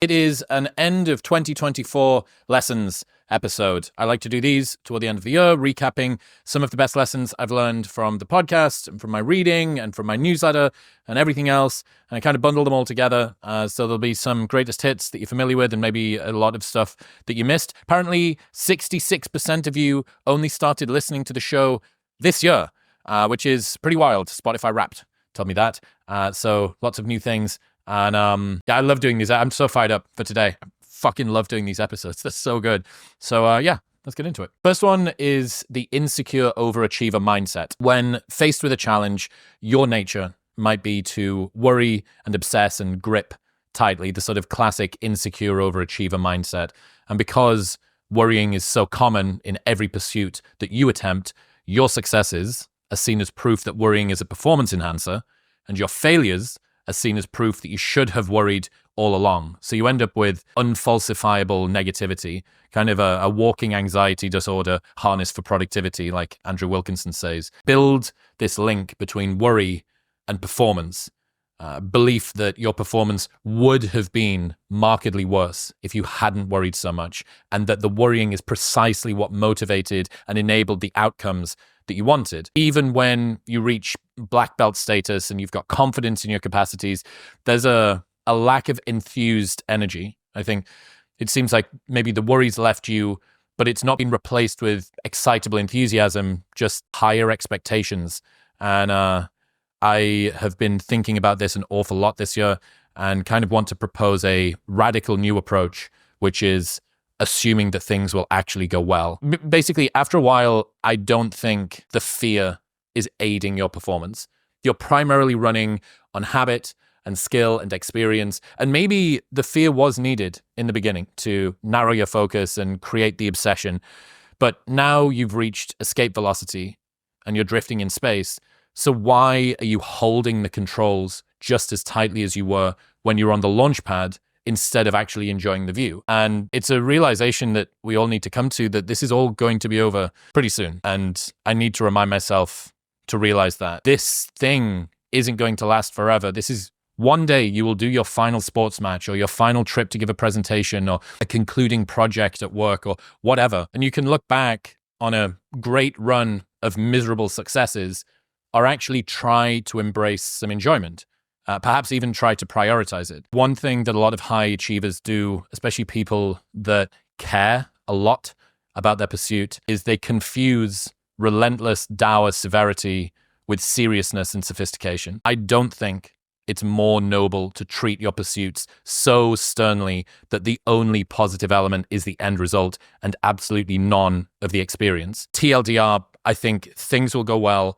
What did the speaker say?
It is an end of 2024 lessons episode. I like to do these toward the end of the year, recapping some of the best lessons I've learned from the podcast and from my reading and from my newsletter and everything else. And I kind of bundle them all together. So there'll be some greatest hits that you're familiar with and maybe a lot of stuff that you missed. Apparently, 66% of you only started listening to the show this year, which is pretty wild. Spotify Wrapped told me that. So lots of new things. And yeah, I love doing these. I'm so fired up for today. I fucking love doing these episodes. They're so good. So yeah, let's get into it. First one is the insecure overachiever mindset. When faced with a challenge, your nature might be to worry and obsess and grip tightly, the sort of classic insecure overachiever mindset. And because worrying is so common in every pursuit that you attempt, your successes are seen as proof that worrying is a performance enhancer, and your failures are seen as proof that you should have worried all along. So you end up with unfalsifiable negativity, kind of a walking anxiety disorder harness for productivity, like Andrew Wilkinson says. Build this link between worry and performance. Belief that your performance would have been markedly worse if you hadn't worried so much, and that the worrying is precisely what motivated and enabled the outcomes that you wanted. Even when you reach black belt status and you've got confidence in your capacities, there's a lack of enthused energy. I think it seems like maybe the worries left you, but it's not been replaced with excitable enthusiasm, just higher expectations. And I have been thinking about this an awful lot this year and kind of want to propose a radical new approach, which is assuming that things will actually go well. Basically, after a while, I don't think the fear is aiding your performance. You're primarily running on habit and skill and experience, and maybe the fear was needed in the beginning to narrow your focus and create the obsession. But now you've reached escape velocity and you're drifting in space. So why are you holding the controls just as tightly as you were when you were on the launch pad instead of actually enjoying the view? And it's a realization that we all need to come to, that this is all going to be over pretty soon. And I need to remind myself to realize that this thing isn't going to last forever. This is one day you will do your final sports match or your final trip to give a presentation or a concluding project at work or whatever. And you can look back on a great run of miserable successes or actually try to embrace some enjoyment. Perhaps even try to prioritize it. One thing that a lot of high achievers do, especially people that care a lot about their pursuit, is they confuse relentless dour severity with seriousness and sophistication. I don't think it's more noble to treat your pursuits so sternly that the only positive element is the end result and absolutely none of the experience. TLDR, I think things will go well